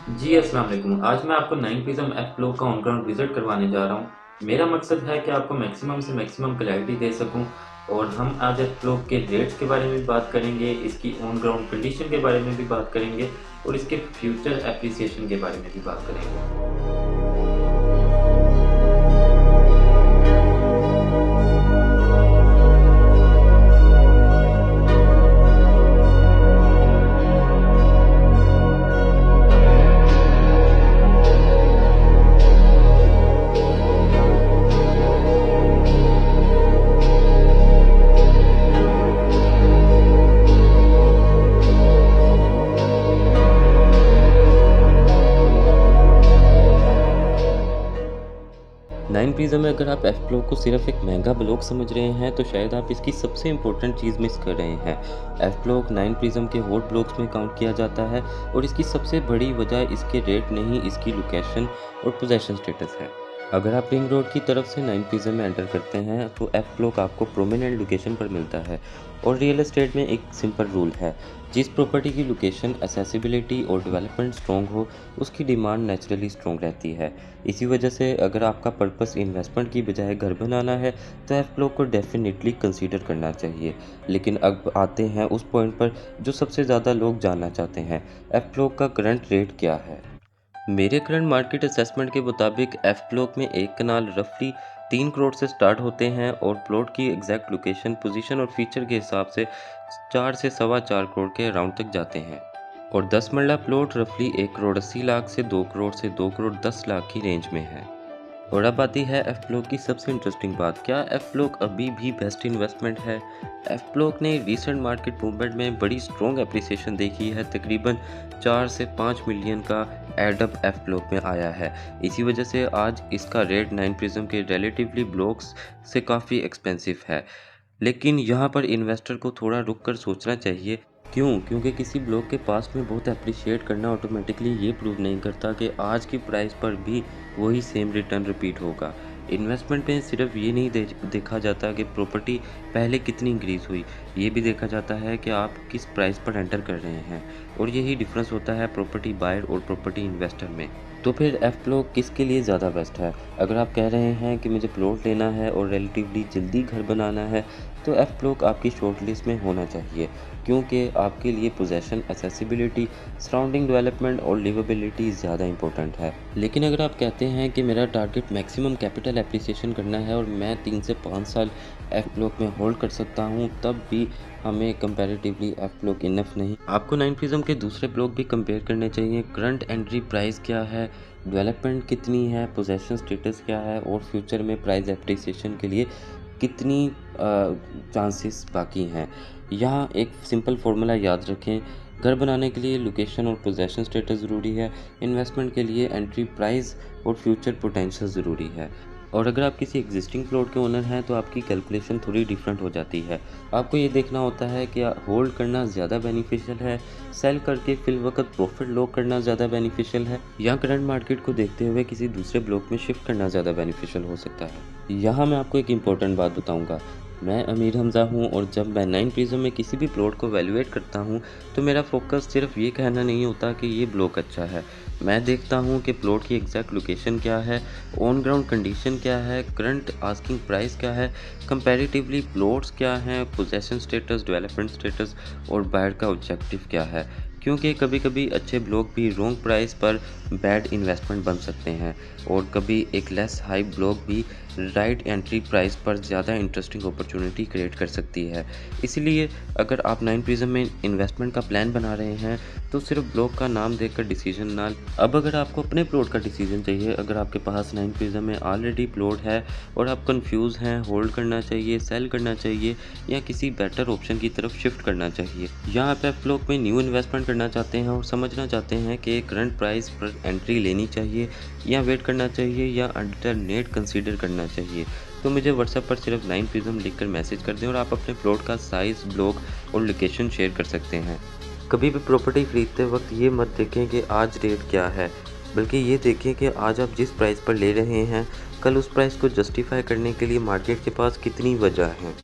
जी, अस्सलाम वालेकुम। आज मैं आपको 9 प्रिज़्म एफ ब्लॉक का ऑन ग्राउंड विज़िट करवाने जा रहा हूँ। मेरा मकसद है कि आपको मैक्सिमम से मैक्सिमम क्लैरिटी दे सकूँ और हम आज एफ ब्लॉक के रेट्स के बारे में भी बात करेंगे, इसकी ऑन ग्राउंड कंडीशन के बारे में भी बात करेंगे और इसके फ्यूचर एप्रिसिएशन के बारे में भी बात करेंगे। 9 प्रिज़्म में अगर आप एफ ब्लॉक को सिर्फ एक महंगा ब्लॉक समझ रहे हैं तो शायद आप इसकी सबसे इम्पोर्टेंट चीज़ मिस कर रहे हैं। एफ ब्लॉक 9 प्रिज़्म के हॉट ब्लॉक्स में काउंट किया जाता है और इसकी सबसे बड़ी वजह इसके रेट नहीं, इसकी लोकेशन और पोजेशन स्टेटस है। अगर आप रिंग रोड की तरफ से 9 प्रिज़्म में एंटर करते हैं तो एफ ब्लॉक आपको प्रोमिनेंट लोकेशन पर मिलता है और रियल एस्टेट में एक सिंपल रूल है, जिस प्रॉपर्टी की लोकेशन, एक्सेसिबिलिटी और डेवलपमेंट स्ट्रॉन्ग हो उसकी डिमांड नेचुरली स्ट्रॉन्ग रहती है। इसी वजह से अगर आपका पर्पस इन्वेस्टमेंट की बजाय घर बनाना है तो एफ ब्लॉक को डेफिनेटली कंसीडर करना चाहिए। लेकिन अब आते हैं उस पॉइंट पर जो सबसे ज़्यादा लोग जानना चाहते हैं, एफ ब्लॉक का करंट रेट क्या है। मेरे करंट मार्केट असेसमेंट के मुताबिक एफ ब्लॉक में एक कनाल रफली 3 करोड़ से स्टार्ट होते हैं और प्लॉट की एग्जैक्ट लोकेशन, पोजीशन और फीचर के हिसाब से 4 से सवा 4 करोड़ के अराउंड तक जाते हैं और 10 मरला प्लॉट रफली 1 करोड़ 80 लाख से 2 करोड़ से 2 करोड़ 10 लाख की रेंज में है। और अब आती है एफ ब्लॉक की सबसे इंटरेस्टिंग बात, क्या एफ ब्लॉक अभी भी बेस्ट इन्वेस्टमेंट है। एफ ब्लॉक ने रिसेंट मार्केट मूवमेंट में बड़ी स्ट्रॉन्ग एप्रिसिएशन देखी है, तकरीबन 4 से 5 मिलियन का एडअप एफ ब्लॉक में आया है। इसी वजह से आज इसका रेट 9 प्रिज्म के रिलेटिवली ब्लॉक्स से काफ़ी एक्सपेंसिव है। लेकिन यहाँ पर इन्वेस्टर को थोड़ा रुक कर सोचना चाहिए। क्यों? क्योंकि किसी ब्लॉक के पास में बहुत अप्रिशिएट करना ऑटोमेटिकली ये प्रूव नहीं करता कि आज की प्राइस पर भी वही सेम रिटर्न रिपीट होगा। इन्वेस्टमेंट में सिर्फ ये नहीं देखा जाता कि प्रॉपर्टी पहले कितनी इंक्रीज़ हुई, ये भी देखा जाता है कि आप किस प्राइस पर एंटर कर रहे हैं और यही डिफरेंस होता है प्रॉपर्टी बायर और प्रॉपर्टी इन्वेस्टर में। तो फिर एफ ब्लॉक किसके लिए ज़्यादा बेस्ट है? अगर आप कह रहे हैं कि मुझे प्लॉट लेना है और रिलेटिवली जल्दी घर बनाना है तो एफ ब्लॉक आपकी शॉर्ट लिस्ट में होना चाहिए, क्योंकि आपके लिए पोजेशन, एक्सेसिबिलिटी, सराउंडिंग डेवलपमेंट और लिवेबिलिटी ज़्यादा इंपॉर्टेंट है। लेकिन अगर आप कहते हैं कि मेरा टारगेट मैक्सिमम कैपिटल एप्रिसिएशन करना है और मैं 3 से 5 साल एफ ब्लॉक में होल्ड कर सकता हूं, तब भी हमें कंपैरेटिवली एफ ब्लॉक इनफ नहीं। आपको 9 प्रिज्म के दूसरे ब्लॉक भी कंपेयर करने चाहिए। करंट एंट्री प्राइस क्या है, डेवलपमेंट कितनी है, पोजेशन स्टेटस क्या है और फ्यूचर में प्राइस एप्रिसिएशन के लिए कितनी चांसेस बाकी हैं। यहाँ एक सिंपल फार्मूला याद रखें, घर बनाने के लिए लोकेशन और पोजेशन स्टेटस ज़रूरी है, इन्वेस्टमेंट के लिए एंट्री प्राइस और फ्यूचर पोटेंशियल ज़रूरी है। और अगर आप किसी एग्जिस्टिंग प्लॉट के ओनर हैं तो आपकी कैलकुलेशन थोड़ी डिफरेंट हो जाती है। आपको ये देखना होता है कि होल्ड करना ज़्यादा बेनिफिशियल है, सेल करके फिल वक्त प्रॉफिट लॉक करना ज़्यादा बेनिफिशियल है, या करंट मार्केट को देखते हुए किसी दूसरे ब्लॉक में शिफ्ट करना ज़्यादा बेनिफिशियल हो सकता है। यहाँ मैं आपको एक इम्पॉर्टेंट बात बताऊँगा। मैं अमीर हमज़ा हूँ और जब मैं 9 प्रिज्म में किसी भी प्लॉट को वैल्यूएट करता हूँ तो मेरा फोकस सिर्फ ये कहना नहीं होता कि ये ब्लॉक अच्छा है। मैं देखता हूँ कि प्लॉट की एग्जैक्ट लोकेशन क्या है, ऑन ग्राउंड कंडीशन क्या है, करंट आस्किंग प्राइस क्या है, कंपैरेटिवली प्लॉट्स क्या हैं, पोजेशन स्टेटस, डेवलपमेंट स्टेटस और बायर का ऑब्जेक्टिव क्या है। क्योंकि कभी कभी अच्छे ब्लॉक भी रॉन्ग प्राइस पर बैड इन्वेस्टमेंट बन सकते हैं और कभी एक लेस हाई ब्लॉक भी राइट एंट्री प्राइस पर ज़्यादा इंटरेस्टिंग अपॉर्चुनिटी क्रिएट कर सकती है। इसलिए अगर आप 9 प्रिज्म में इन्वेस्टमेंट का प्लान बना रहे हैं तो सिर्फ ब्लॉक का नाम देखकर डिसीजन ना। अब अगर आपको अपने प्लॉट का डिसीजन चाहिए, अगर आपके पास 9 प्रिज्म में ऑलरेडी प्लॉट है और आप कंफ्यूज हैं, होल्ड करना चाहिए, सेल करना चाहिए या किसी बेटर ऑप्शन की तरफ शिफ्ट करना चाहिए, या आप ब्लॉक में न्यू इन्वेस्टमेंट करना चाहते हैं और समझना चाहते हैं कि करंट प्राइस पर एंट्री लेनी चाहिए या वेट करना चाहिए या अल्टरनेट कंसीडर करना चाहिए, तो मुझे व्हाट्सएप पर सिर्फ 9 प्रिज्म लिखकर मैसेज कर दें और आप अपने प्लॉट का साइज़, ब्लॉक और लोकेशन शेयर कर सकते हैं। कभी भी प्रॉपर्टी खरीदते वक्त ये मत देखें कि आज रेट क्या है, बल्कि ये देखें कि आज आप जिस प्राइस पर ले रहे हैं कल उस प्राइस को जस्टिफाई करने के लिए मार्केट के पास कितनी वजह है।